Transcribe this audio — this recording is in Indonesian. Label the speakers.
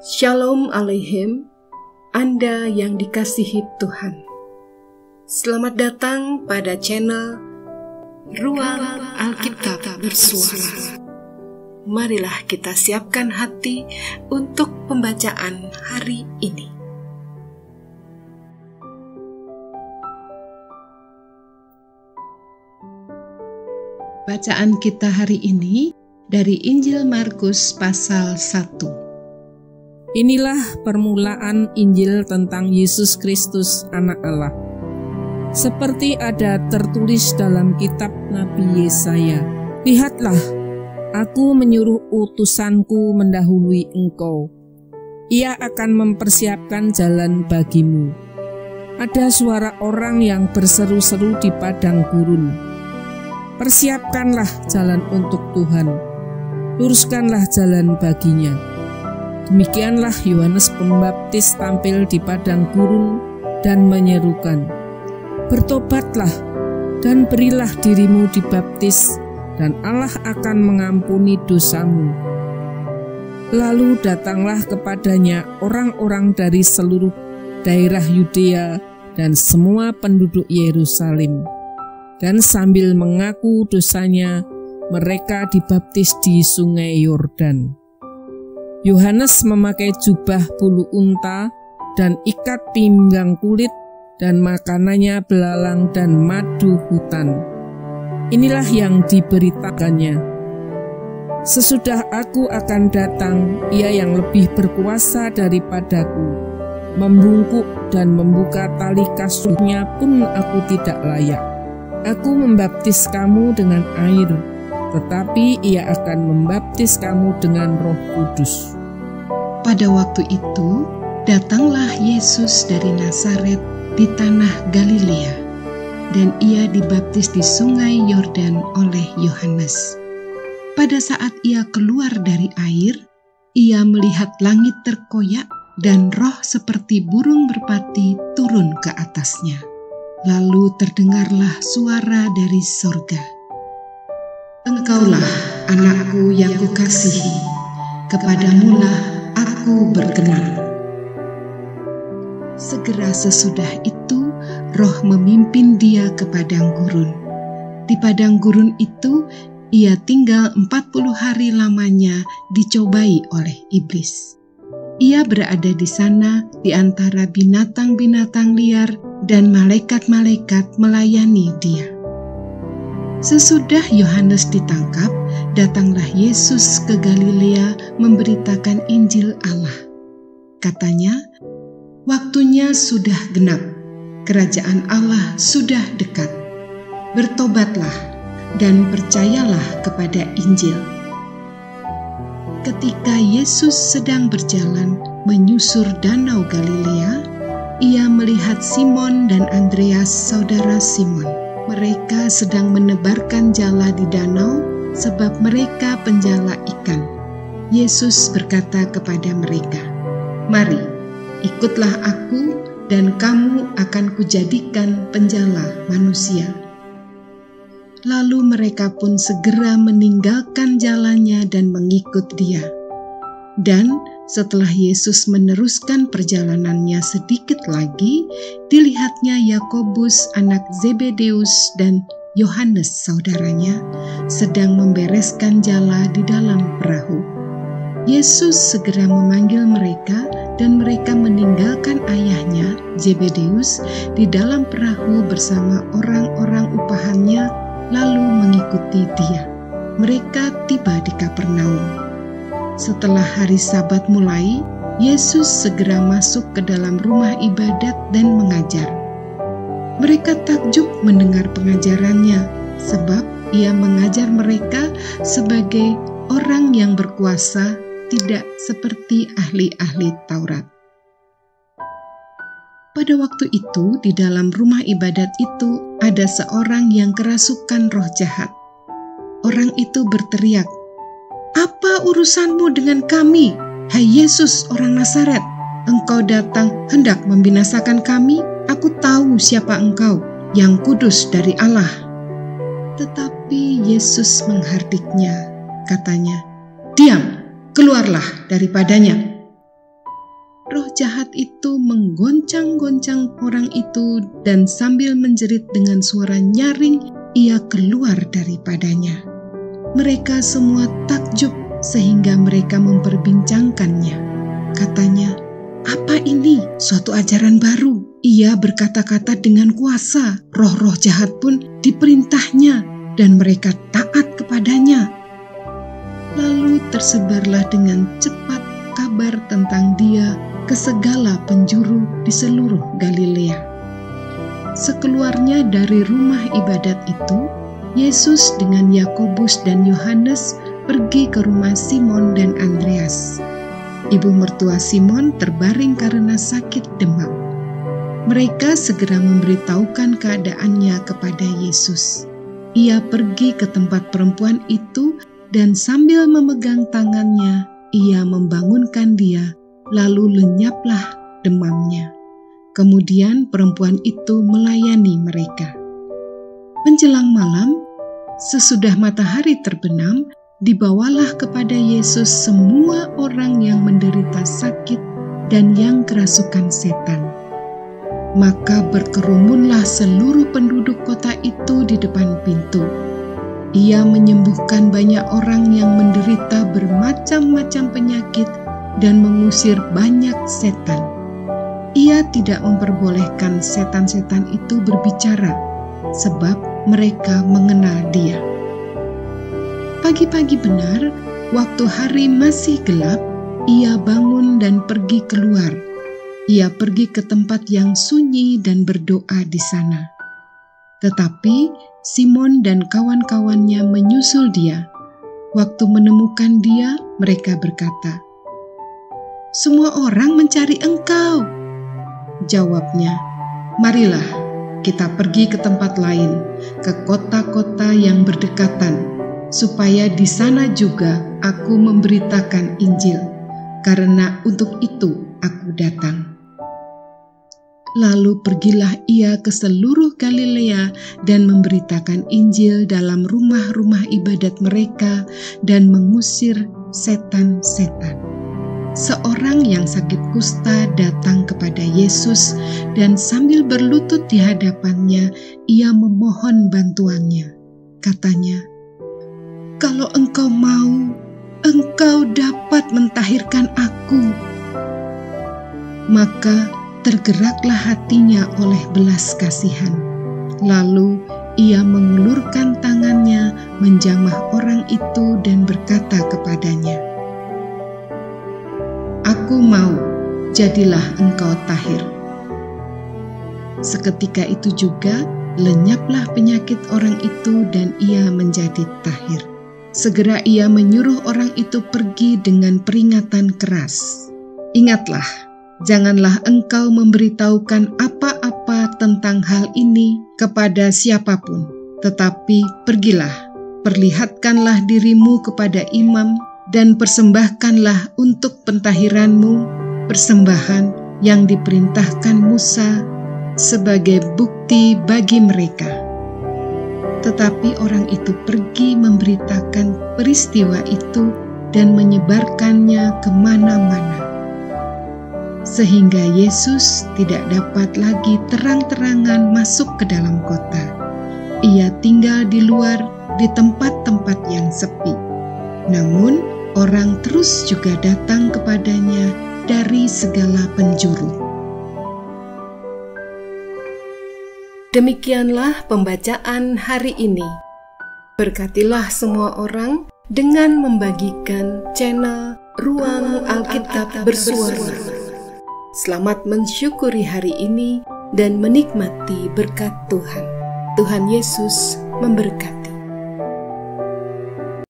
Speaker 1: Shalom Aleichem, Anda yang dikasihi Tuhan. Selamat datang pada channel Ruang Alkitab Bersuara. Marilah kita siapkan hati untuk pembacaan hari ini.
Speaker 2: Bacaan kita hari ini dari Injil Markus pasal 1.
Speaker 3: Inilah permulaan Injil tentang Yesus Kristus, Anak Allah. Seperti ada tertulis dalam kitab Nabi Yesaya, "Lihatlah, aku menyuruh utusanku mendahului engkau. Ia akan mempersiapkan jalan bagimu." Ada suara orang yang berseru-seru di padang gurun, "Persiapkanlah jalan untuk Tuhan, luruskanlah jalan baginya." Demikianlah Yohanes Pembaptis tampil di padang gurun dan menyerukan, "Bertobatlah dan berilah dirimu dibaptis, dan Allah akan mengampuni dosamu." Lalu datanglah kepadanya orang-orang dari seluruh daerah Yudea dan semua penduduk Yerusalem, dan sambil mengaku dosanya, mereka dibaptis di sungai Yordan. Yohanes memakai jubah bulu unta dan ikat pinggang kulit, dan makanannya belalang dan madu hutan. Inilah yang diberitakannya, "Sesudah aku akan datang, ia yang lebih berkuasa daripadaku. Membungkuk dan membuka tali kasurnya pun aku tidak layak. Aku membaptis kamu dengan air, tetapi ia akan membaptis kamu dengan Roh Kudus."
Speaker 2: Pada waktu itu, datanglah Yesus dari Nazaret di tanah Galilea, dan ia dibaptis di sungai Yordan oleh Yohanes. Pada saat ia keluar dari air, ia melihat langit terkoyak dan roh seperti burung merpati turun ke atasnya. Lalu terdengarlah suara dari sorga, "Engkaulah anakku yang kukasihi, kepadamulah aku berkenan." Segera sesudah itu, roh memimpin dia ke padang gurun. Di padang gurun itu, ia tinggal 40 hari lamanya dicobai oleh iblis. Ia berada di sana di antara binatang-binatang liar, dan malaikat-malaikat melayani dia. Sesudah Yohanes ditangkap, datanglah Yesus ke Galilea memberitakan Injil Allah. Katanya, "Waktunya sudah genap, kerajaan Allah sudah dekat. Bertobatlah dan percayalah kepada Injil." Ketika Yesus sedang berjalan menyusur danau Galilea, ia melihat Simon dan Andreas, saudara Simon. Mereka sedang menebarkan jala di danau, sebab mereka penjala ikan. Yesus berkata kepada mereka, "Mari, ikutlah aku, dan kamu akan kujadikan penjala manusia." Lalu mereka pun segera meninggalkan jalannya dan mengikut dia. Dan setelah Yesus meneruskan perjalanannya sedikit lagi, dilihatnya Yakobus anak Zebedeus dan Yohanes saudaranya sedang membereskan jala di dalam perahu. Yesus segera memanggil mereka, dan mereka meninggalkan ayahnya Zebedeus di dalam perahu bersama orang-orang upahannya, lalu mengikuti dia. Mereka tiba di Kapernaum. Setelah hari Sabat mulai, Yesus segera masuk ke dalam rumah ibadat dan mengajar. Mereka takjub mendengar pengajarannya, sebab ia mengajar mereka sebagai orang yang berkuasa, tidak seperti ahli-ahli Taurat. Pada waktu itu, di dalam rumah ibadat itu ada seorang yang kerasukan roh jahat. Orang itu berteriak, "Apa urusanmu dengan kami, hai Yesus orang Nazaret? Engkau datang hendak membinasakan kami? Aku tahu siapa engkau, yang kudus dari Allah." Tetapi Yesus menghardiknya, katanya, "Diam, keluarlah daripadanya." menggoncang-goncang orang itu dan sambil menjerit dengan suara nyaring, ia keluar daripadanya. Mereka semua takjub sehingga mereka memperbincangkannya. Katanya, "Apa ini? Suatu ajaran baru. Ia berkata-kata dengan kuasa. Roh-roh jahat pun diperintahnya dan mereka taat kepadanya." Lalu tersebarlah dengan cepat kabar tentang dia ke segala penjuru di seluruh Galilea. Sekeluarnya dari rumah ibadat itu, Yesus dengan Yakobus dan Yohanes pergi ke rumah Simon dan Andreas. Ibu mertua Simon terbaring karena sakit demam. Mereka segera memberitahukan keadaannya kepada Yesus. Ia pergi ke tempat perempuan itu dan sambil memegang tangannya, ia membangunkan dia, lalu lenyaplah demamnya. Kemudian perempuan itu melayani mereka. Menjelang malam, sesudah matahari terbenam, dibawalah kepada Yesus semua orang yang menderita sakit dan yang kerasukan setan. Maka berkerumunlah seluruh penduduk kota itu di depan pintu. Ia menyembuhkan banyak orang yang menderita bermacam-macam penyakit dan mengusir banyak setan. Ia tidak memperbolehkan setan-setan itu berbicara, sebab mereka mengenal Dia. Pagi-pagi benar, waktu hari masih gelap, ia bangun dan pergi keluar. Ia pergi ke tempat yang sunyi dan berdoa di sana. Tetapi Simon dan kawan-kawannya menyusul dia. Waktu menemukan dia, mereka berkata, "Semua orang mencari Engkau." Jawabnya, "Marilah kita pergi ke tempat lain, ke kota-kota yang berdekatan, supaya di sana juga aku memberitakan Injil, karena untuk itu aku datang." Lalu pergilah ia ke seluruh Galilea dan memberitakan Injil dalam rumah-rumah ibadat mereka dan mengusir setan-setan. Seorang yang sakit kusta datang kepada Yesus dan sambil berlutut di hadapannya, ia memohon bantuannya. Katanya, "Kalau Engkau mau, Engkau dapat mentahirkan aku." Maka tergeraklah hatinya oleh belas kasihan. Lalu ia mengulurkan tangannya menjamah orang itu dan berkata kepadanya, "Aku mau, jadilah engkau tahir." Seketika itu juga lenyaplah penyakit orang itu dan ia menjadi tahir. Segera ia menyuruh orang itu pergi dengan peringatan keras. "Ingatlah, janganlah engkau memberitahukan apa-apa tentang hal ini kepada siapapun, tetapi pergilah, perlihatkanlah dirimu kepada imam dan persembahkanlah untuk pentahiranmu persembahan yang diperintahkan Musa sebagai bukti bagi mereka." Tetapi orang itu pergi memberitakan peristiwa itu dan menyebarkannya kemana-mana. Sehingga Yesus tidak dapat lagi terang-terangan masuk ke dalam kota. Ia tinggal di luar di tempat-tempat yang sepi. Namun orang terus juga datang kepadanya dari segala penjuru.
Speaker 1: Demikianlah pembacaan hari ini. Berkatilah semua orang dengan membagikan channel Ruang Alkitab Bersuara. Selamat mensyukuri hari ini dan menikmati berkat Tuhan. Tuhan Yesus memberkati.